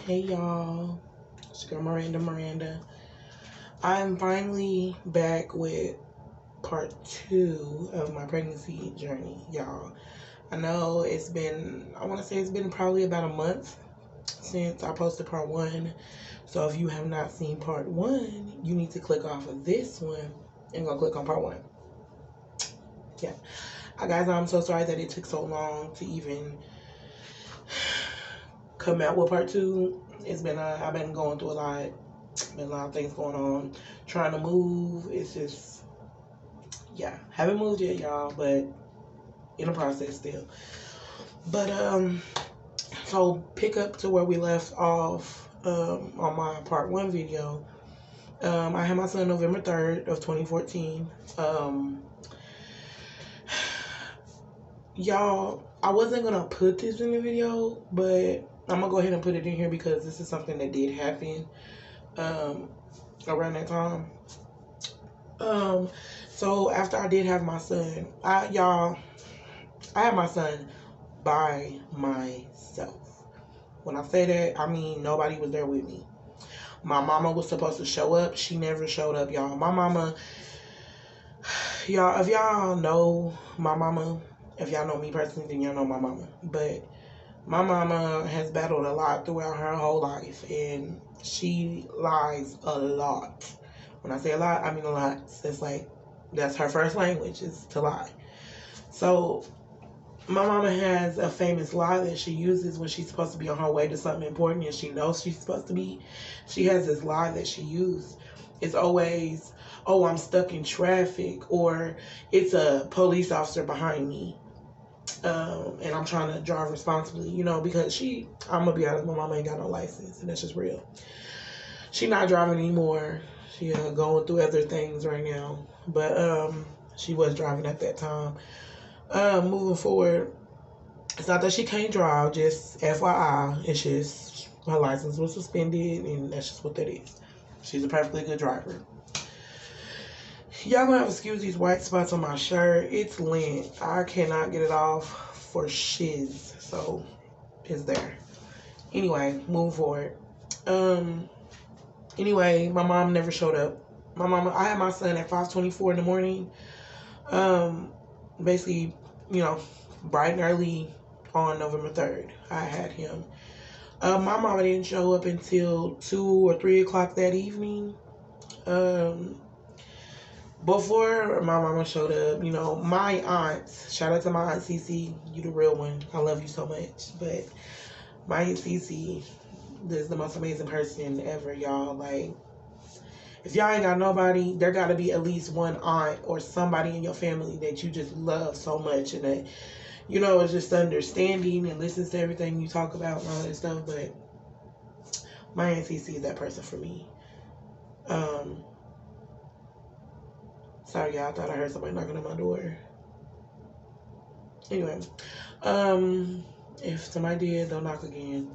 Hey y'all, it's your girl Miranda. I'm finally back with part 2 of my pregnancy journey, y'all. I know I want to say it's been probably about a month since I posted part 1. So if you have not seen part 1, you need to click off of this one and go click on part 1. Yeah. Guys, I'm so sorry that it took so long to even come out with part 2. I've been going through a lot. Been a lot of things going on. Trying to move. It's just, yeah. Haven't moved yet, y'all, but in the process still. But, so pick up to where we left off on my part 1 video. I had my son November 3rd of 2014. Y'all, I wasn't going to put this in the video, but I'm going to go ahead and put it in here because this is something that did happen around that time. So after I did have my son, I had my son by myself. When I say that, I mean nobody was there with me. My mama was supposed to show up. She never showed up, y'all. My mama, y'all, if y'all know my mama, if y'all know me personally, then y'all know my mama. But my mama has battled a lot throughout her whole life, and she lies a lot. When I say a lot, I mean a lot. It's like, that's her first language, is to lie. So my mama has a famous lie that she uses when she's supposed to be on her way to something important and she knows she's supposed to be. She has this lie that she used. It's always, oh, I'm stuck in traffic, or it's a police officer behind me. And I'm trying to drive responsibly, because I'm going to be honest, my mama ain't got no license, and that's just real. She not driving anymore. She going through other things right now. But she was driving at that time. Moving forward, it's not that she can't drive, just FYI. It's just her license was suspended, and that's just what that is. She's a perfectly good driver. Y'all gonna have to excuse these white spots on my shirt. It's lint. I cannot get it off for shiz. So it's there. Anyway, moving forward. Anyway, my mom never showed up. I had my son at 5:24 in the morning. Basically, bright and early on November 3rd, I had him. My mama didn't show up until 2 or 3 o'clock that evening. Before my mama showed up, my aunt, shout out to my aunt Cece, you the real one. I love you so much. But my aunt Cece is the most amazing person ever, y'all. Like, if y'all ain't got nobody, there got to be at least one aunt or somebody in your family that you just love so much, and that, is just understanding and listens to everything you talk about and all that stuff. But my Aunt Cece is that person for me. Sorry, y'all. I thought I heard somebody knocking on my door. Anyway, if somebody did, don't knock again.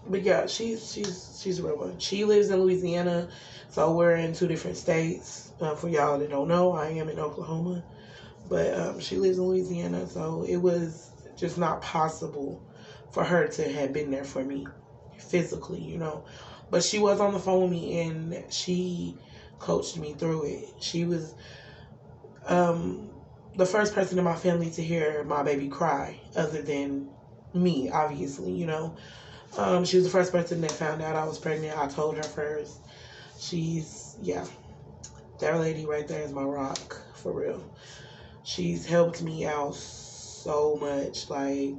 But yeah, she's a real one. She lives in Louisiana, so we're in 2 different states. For y'all that don't know, I am in Oklahoma, but she lives in Louisiana, so it was just not possible for her to have been there for me physically, But she was on the phone with me, and she coached me through it. She was the first person in my family to hear my baby cry, other than me, obviously, She was the first person that found out I was pregnant. I told her first. That lady right there is my rock, for real. She's helped me out so much. Like,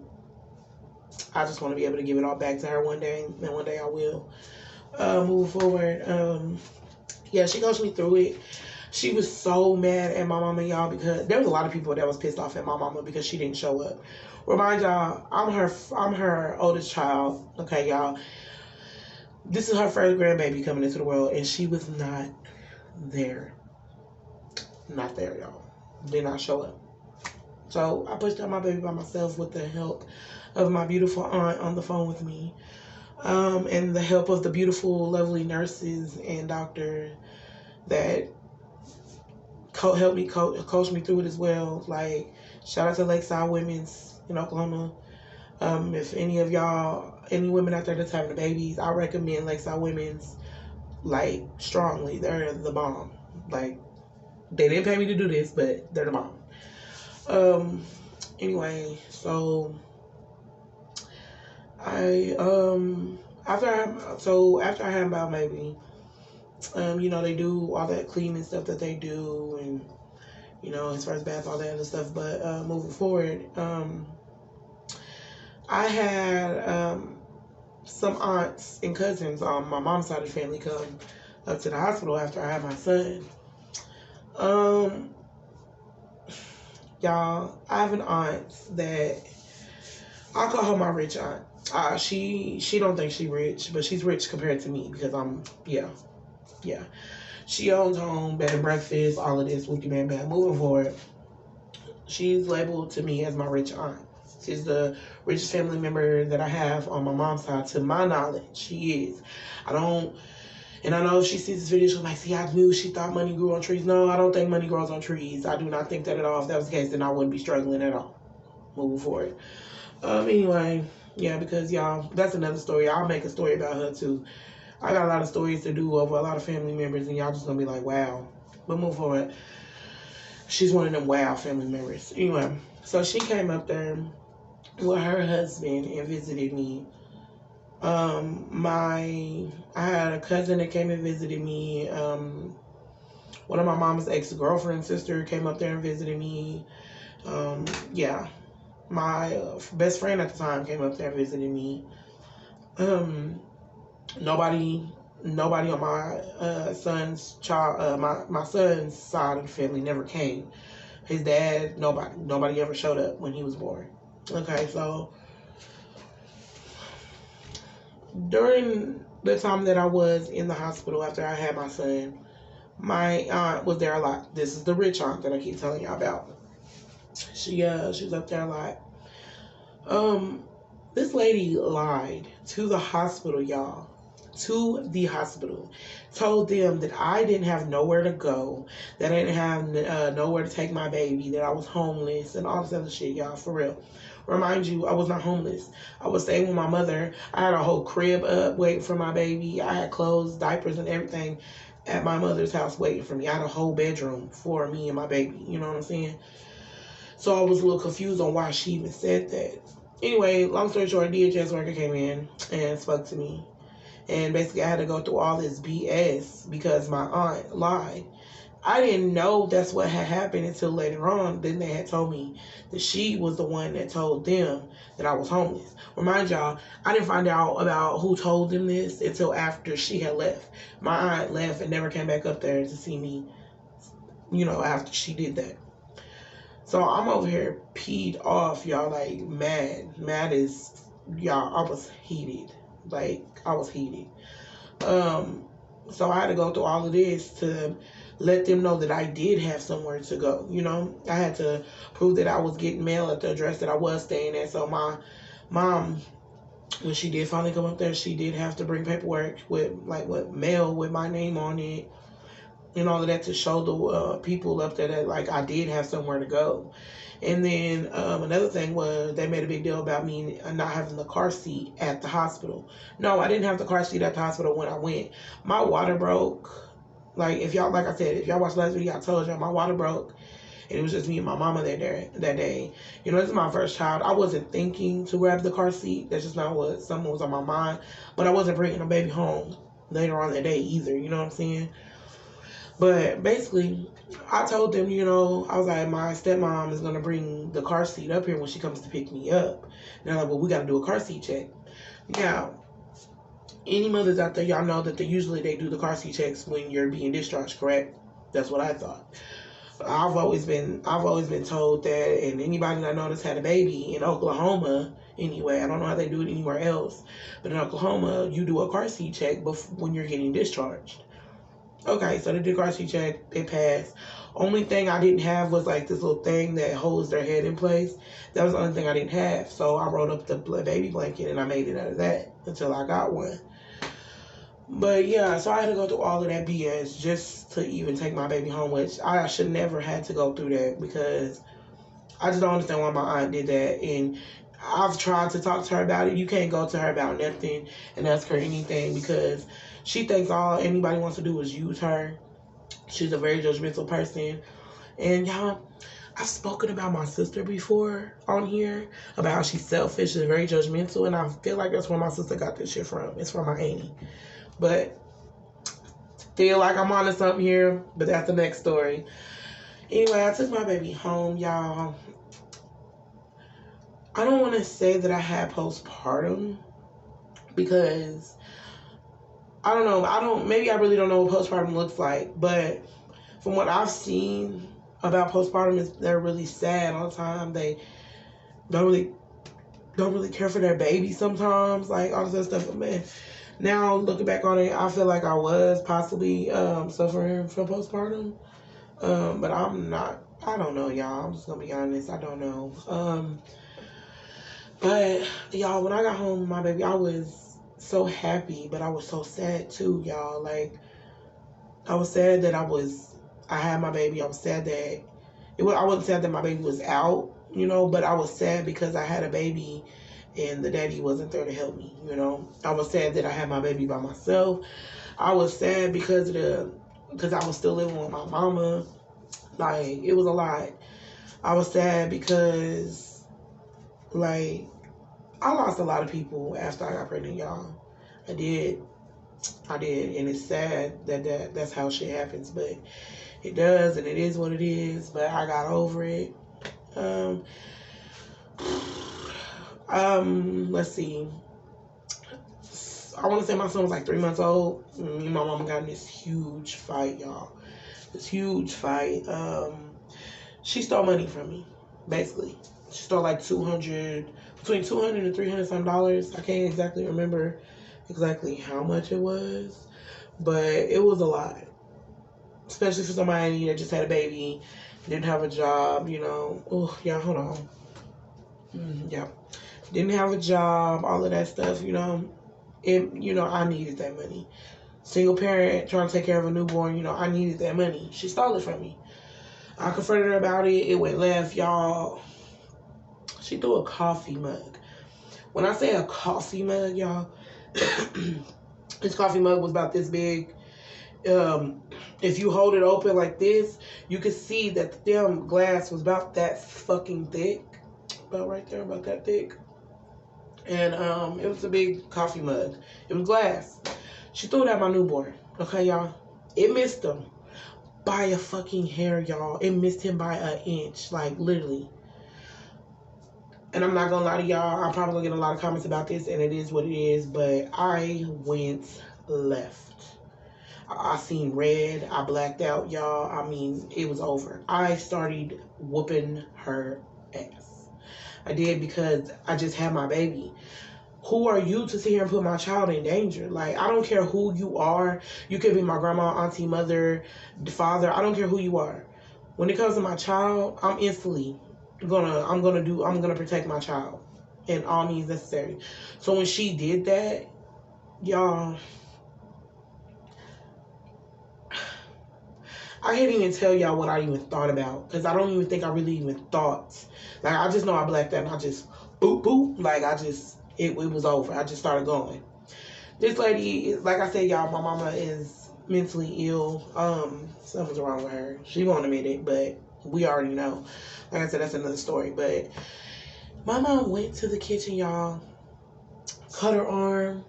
I just want to be able to give it all back to her one day, and one day I will. Move forward. She coached me through it. She was so mad at my mama, y'all, because there was a lot of people that was pissed off at my mama because she didn't show up. Remind y'all, I'm her oldest child. Okay, y'all. This is her first grandbaby coming into the world, and she was not there. Not there, y'all. Did not show up. So I pushed out my baby by myself with the help of my beautiful aunt on the phone with me, and the help of the beautiful, lovely nurses and doctor that helped me coach me through it as well. Like, shout out to Lakeside Women's in Oklahoma. If any of y'all, any women out there that's having babies, I recommend Lakeside Women's, like, strongly. They're the bomb. Like, they didn't pay me to do this, but they're the bomb. Anyway, so after I had about maybe, they do all that cleaning stuff that they do, and his first bath, all that other stuff. But moving forward, I had some aunts and cousins on my mom's side of the family come up to the hospital after I had my son. Y'all, I have an aunt that I call her my rich aunt. She don't think she rich, but she's rich compared to me because yeah. She owns home, bed and breakfast, all of this, whoopie bam bam. Moving forward, she's labeled to me as my rich aunt. She's the richest family member that I have on my mom's side, to my knowledge. She is. And I know if she sees this video, she'll be like, see, I knew she thought money grew on trees. No, I don't think money grows on trees. I do not think that at all. If that was the case, then I wouldn't be struggling at all. Moving forward. Anyway, yeah, because y'all, that's another story. I'll make a story about her too. I got a lot of stories to do over a lot of family members, and y'all just gonna be like, wow. But move forward. She's one of them wow family members. Anyway, so she came up there with her husband and visited me. I had a cousin that came and visited me. One of my mom's ex-girlfriend's sister came up there and visited me. Yeah. My best friend at the time came up there and visited me. Nobody on my son's my son's side of the family never came. His dad, nobody ever showed up when he was born. Okay, so during the time that I was in the hospital after I had my son, my aunt was there a lot. This is the rich aunt that I keep telling y'all about. She was up there a lot. This lady lied to the hospital, y'all. To the hospital. Told them that I didn't have nowhere to go, that I didn't have nowhere to take my baby, that I was homeless, and all this other shit, y'all, for real. Remind you, I was not homeless. I was staying with my mother. I had a whole crib up waiting for my baby. I had clothes, diapers, and everything at my mother's house waiting for me. I had a whole bedroom for me and my baby. You know what I'm saying? So I was a little confused on why she even said that. Anyway, long story short, DHS worker came in and spoke to me. And basically I had to go through all this BS because my aunt lied. I didn't know that's what had happened until later on. Then they had told me that she was the one that told them that I was homeless. Remind y'all, I didn't find out about who told them this until after she had left. My aunt left and never came back up there to see me, after she did that. So I'm over here peed off, y'all, like mad. Mad is, y'all, I was heated. Like, I was heated. So I had to go through all of this to let them know that I did have somewhere to go. I had to prove that I was getting mail at the address that I was staying at. So my mom, when she did finally come up there, she did have to bring paperwork with mail with my name on it and all of that to show the people up there that I did have somewhere to go. And then another thing was they made a big deal about me not having the car seat at the hospital. No, I didn't have the car seat at the hospital when I went. My water broke. If y'all watched last video, I told y'all my water broke. And it was just me and my mama that day. This is my first child. I wasn't thinking to grab the car seat. That's just not what something was on my mind. But I wasn't bringing a baby home later on that day either. You know what I'm saying? But basically, I told them, I was like, my stepmom is going to bring the car seat up here when she comes to pick me up. And they're like, well, we got to do a car seat check. Now, any mothers out there, y'all know that they do the car seat checks when you're being discharged, correct? That's what I thought. I've always been told that, and anybody that I know that's had a baby in Oklahoma, anyway, I don't know how they do it anywhere else, but in Oklahoma, you do a car seat check when you're getting discharged. Okay, so they did a car seat check, they passed. Only thing I didn't have was this little thing that holds their head in place. That was the only thing I didn't have. So I rolled up the baby blanket and I made it out of that until I got one. But yeah, so I had to go through all of that BS just to even take my baby home, which I should never had to go through that because I just don't understand why my aunt did that. And I've tried to talk to her about it. You can't go to her about nothing and ask her anything because she thinks all anybody wants to do is use her. She's a very judgmental person. And y'all, I've spoken about my sister before on here about how she's selfish and very judgmental, and I feel like that's where my sister got this shit from. It's from my auntie. But feel like I'm onto something here, but that's the next story. Anyway, I took my baby home, y'all. I don't want to say that I had postpartum because I don't know. Maybe I really don't know what postpartum looks like, but from what I've seen about postpartum is they're really sad all the time. They don't really care for their baby sometimes, like all this other stuff. But man, now looking back on it, I feel like I was possibly suffering from postpartum. But I'm not. I don't know, y'all. I'm just gonna be honest. I don't know. But y'all, when I got home with my baby, I was so happy, but I was so sad too, y'all. Like, I was sad that I had my baby. I was sad that I wasn't sad that my baby was out, but I was sad because I had a baby and the daddy wasn't there to help me, I was sad that I had my baby by myself. I was sad because I was still living with my mama. Like, it was a lot. I was sad because, like, I lost a lot of people after I got pregnant, y'all. I did. And it's sad that that's how shit happens, but it does, and it is what it is. But I got over it. Let's see. I want to say my son was like 3 months old. Me and my mama got in this huge fight, y'all. This huge fight. She stole money from me, basically. She stole like between $200 and $300 some dollars. I can't exactly remember exactly how much it was, but it was a lot, especially for somebody that just had a baby, didn't have a job. Oh yeah, hold on. Yeah, didn't have a job, all of that stuff. I needed that money. Single parent trying to take care of a newborn. I needed that money. She stole it from me. I confronted her about it. It went left, y'all. She threw a coffee mug. When I say a coffee mug, y'all, this coffee mug was about this big. If you hold it open like this, you can see that the damn glass was about that fucking thick. About right there, about that thick. And it was a big coffee mug. It was glass. She threw it at my newborn. Okay, y'all? It missed him by a fucking hair, y'all. It missed him by an inch. Like, literally. And I'm not gonna lie to y'all, I'm probably gonna get a lot of comments about this, and it is what it is, but I went left. I seen red. I blacked out, y'all. I mean, it was over. I started whooping her ass. I did because I just had my baby. Who are you to sit here and put my child in danger? Like, I don't care who you are. You could be my grandma, auntie, mother, father. I don't care who you are. When it comes to my child, I'm instantly gonna protect my child in all means necessary. So when she did that, y'all, I can't even tell y'all what I even thought about, because I don't even think I really even thought. Like, I just know I blacked out and I just boop boop. Like, it was over. I just started going. This lady, like I said, y'all, my mama is mentally ill. Something's wrong with her. She won't admit it, but we already know. Like I said, that's another story. But my mom went to the kitchen, y'all, cut her arm,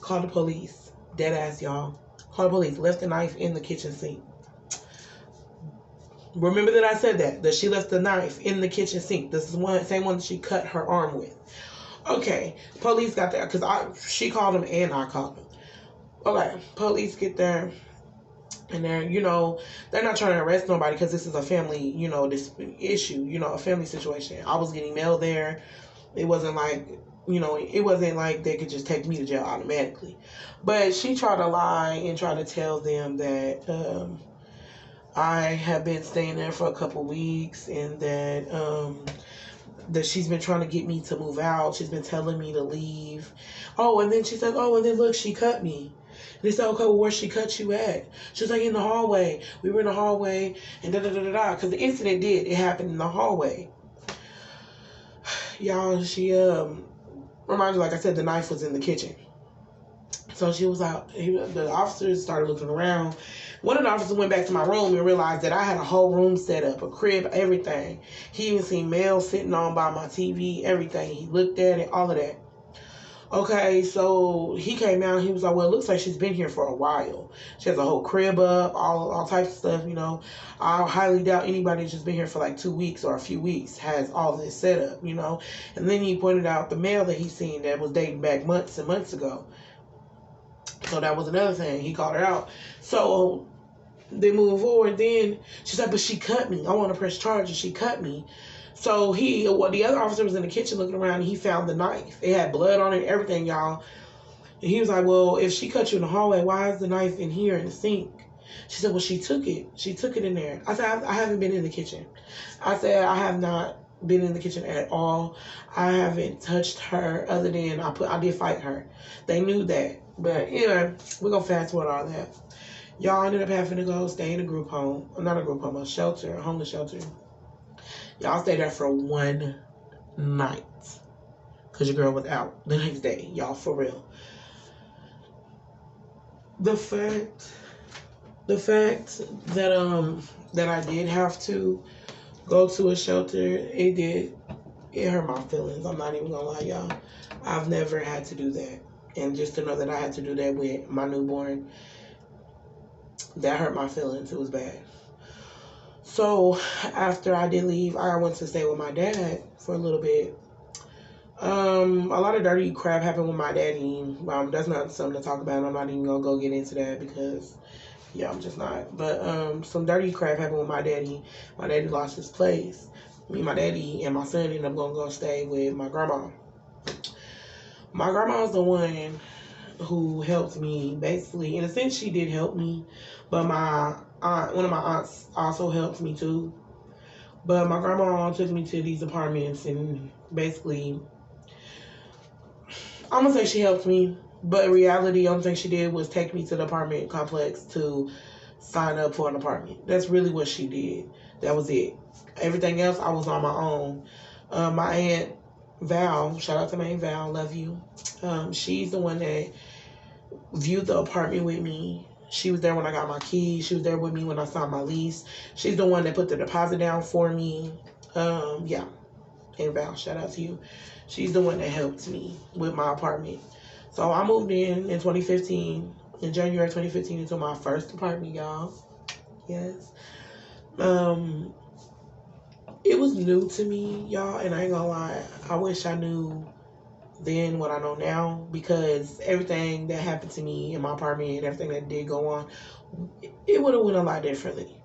called the police. Dead ass, y'all. Called the police. Left the knife in the kitchen sink. Remember that I said that she left the knife in the kitchen sink. This is same one that she cut her arm with. Okay, police got there because she called him and I called him. Okay, police get there. And they're not trying to arrest nobody because this is a family, this issue, a family situation. I was getting mail there. It wasn't like, it wasn't like they could just take me to jail automatically. But she tried to lie and try to tell them that I have been staying there for a couple weeks and that she's been trying to get me to move out. She's been telling me to leave. Oh, and then she said, oh, and then look, she cut me. They said, okay, well, where she cut you at? She was like, in the hallway. We were in the hallway, and da-da-da-da-da. Because the incident it happened in the hallway. y'all, she remind you, like I said, the knife was in the kitchen. So she was out. The officers started looking around. One of the officers went back to my room and realized that I had a whole room set up, a crib, everything. He even seen mail sitting on by my TV, everything. He looked at it, all of that. Okay, so he came out. He was like, "Well, it looks like she's been here for a while. She has a whole crib up, all types of stuff. You know, I highly doubt anybody that's just been here for like 2 weeks or a few weeks has all this set up. You know." And then he pointed out the mail that he seen that was dating back months and months ago. So that was another thing. He called her out. So they move forward. Then she's like, "But she cut me. I want to press charges. She cut me." So the other officer was in the kitchen looking around, and he found the knife. It had blood on it, everything, y'all. And he was like, "Well, if she cut you in the hallway, why is the knife in here in the sink?" She said, "Well, she took it. She took it in there." I said, I haven't been in the kitchen." I said, "I have not been in the kitchen at all. I haven't touched her other than I did fight her." They knew that. But anyway, we're going to fast forward all that. Y'all ended up having to go stay in a group home. Not a group home, a shelter, a homeless shelter. Y'all stayed there for one night. Because your girl was out the next day. Y'all, for real. The fact that I did have to go to a shelter, it hurt my feelings. I'm not even gonna lie, y'all. I've never had to do that. And just to know that I had to do that with my newborn, that hurt my feelings. It was bad. So after I did leave, I went to stay with my dad for a little bit. A lot of dirty crap happened with my daddy. That's not something to talk about. I'm not even gonna go get into that because, yeah, I'm just not. But some dirty crap happened with my daddy. My daddy lost his place. Me, my daddy, and my son ended up gonna go stay with my grandma. My grandma was the one who helped me, basically. In a sense, she did help me, but my aunt, one of my aunts, also helped me too. But my grandma took me to these apartments, and basically, I'm gonna say she helped me, but in reality, the only thing she did was take me to the apartment complex to sign up for an apartment. That's really what she did. That was it. Everything else, I was on my own. My aunt Val, shout out to my aunt Val, love you. She's the one that viewed the apartment with me. She was there when I got my keys. She was there with me when I signed my lease. She's the one that put the deposit down for me. Yeah. Aunt Val, shout out to you. She's the one that helped me with my apartment. So I moved in 2015, in January 2015, into my first apartment, y'all. Yes. It was new to me, y'all, and I ain't gonna lie. I wish I knew then what I know now, because everything that happened to me in my apartment and everything that did go on, it would have went a lot differently.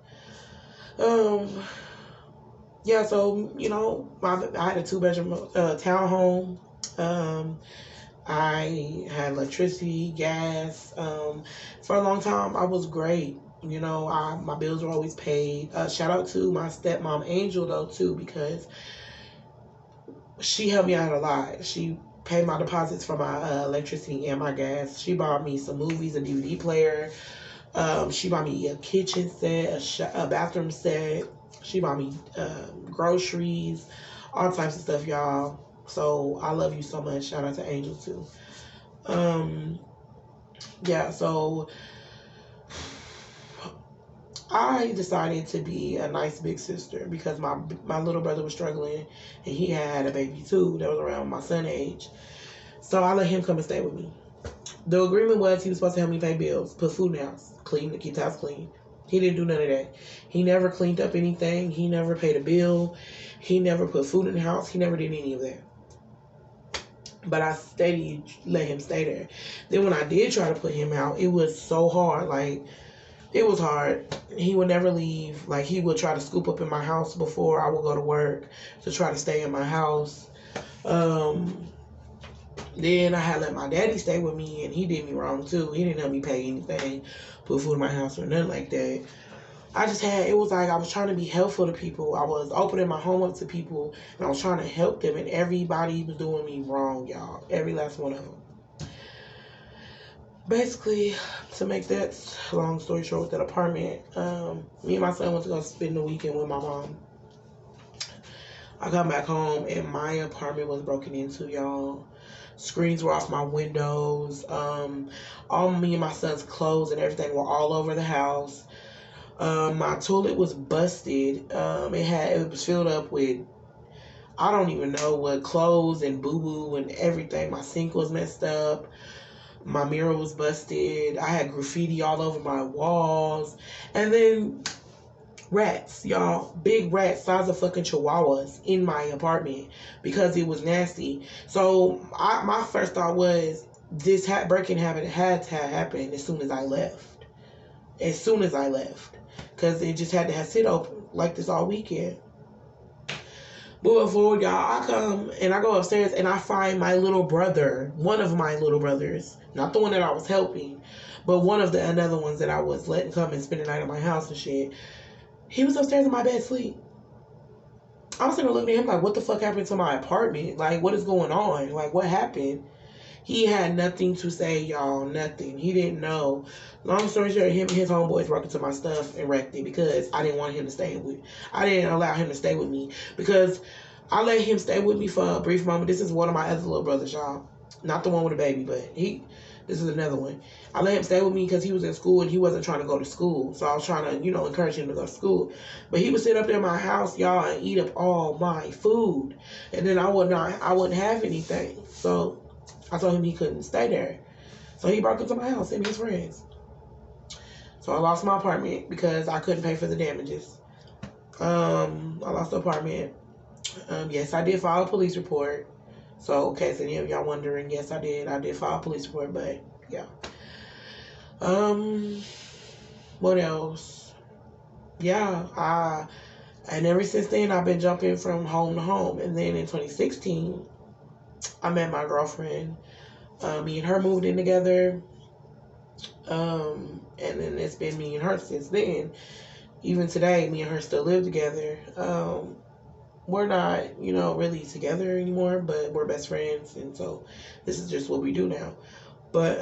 Yeah, so, you know, I had a 2-bedroom townhome. I had electricity, gas. For a long time, I was great. You know, my bills were always paid. Shout out to my stepmom, Angel, though, too, because she helped me out a lot. She paid my deposits for my electricity and my gas. She bought me some movies, a DVD player. She bought me a kitchen set, a bathroom set. She bought me groceries, all types of stuff, y'all. So I love you so much. Shout out to Angel too. Yeah, so I decided to be a nice big sister because my little brother was struggling and he had a baby too that was around my son's age. So I let him come and stay with me. The agreement was he was supposed to help me pay bills, put food in the house, keep the house clean. He didn't do none of that. He never cleaned up anything. He never paid a bill. He never put food in the house. He never did any of that. But I steady let him stay there. Then when I did try to put him out, it was so hard. Like, it was hard. He would never leave. Like, he would try to scoop up in my house before I would go to work to try to stay in my house. Then I had let my daddy stay with me, and he did me wrong too. He didn't help me pay anything, put food in my house or nothing like that. It was like I was trying to be helpful to people. I was opening my home up to people, and I was trying to help them, and everybody was doing me wrong, y'all. Every last one of them. Basically, to make that long story short with that apartment, me and my son went to go spend the weekend with my mom. I come back home and my apartment was broken into, y'all. Screens were off my windows. All me and my son's clothes and everything were all over the house. My toilet was busted. It was filled up with, I don't even know what, clothes and boo boo and everything. My sink was messed up. My mirror was busted. I had graffiti all over my walls. And then rats, y'all. Big rats, size of fucking chihuahuas in my apartment because it was nasty. So my first thought was this breaking habit had to have happened as soon as I left. As soon as I left. Because it just had to have sit open like this all weekend. Moving forward, y'all, I come and I go upstairs and I find my little brother, one of my little brothers, not the one that I was helping, but one of the another ones that I was letting come and spend the night at my house and shit. He was upstairs in my bed asleep. I was sitting there looking at him like, what the fuck happened to my apartment? Like, what is going on? Like, what happened? He had nothing to say, y'all. Nothing. He didn't know. Long story short, him and his homeboys broke into my stuff and wrecked it because I didn't want him to stay with. I didn't allow him to stay with me because I let him stay with me for a brief moment. This is one of my other little brothers, y'all. Not the one with the baby, but this is another one. I let him stay with me because he was in school and he wasn't trying to go to school. So I was trying to, encourage him to go to school. But he would sit up there in my house, y'all, and eat up all my food. And then I wouldn't have anything. So I told him he couldn't stay there. So he broke into my house and his friends. So I lost my apartment because I couldn't pay for the damages. I lost the apartment. Yes, I did file a police report. So, in case any of y'all wondering, yes, I did. I did file a police report, but yeah. What else? Yeah, and ever since then, I've been jumping from home to home. And then in 2016, I met my girlfriend. Me and her moved in together. And then it's been me and her since then. Even today, me and her still live together. We're not, really together anymore, but we're best friends. And so this is just what we do now. But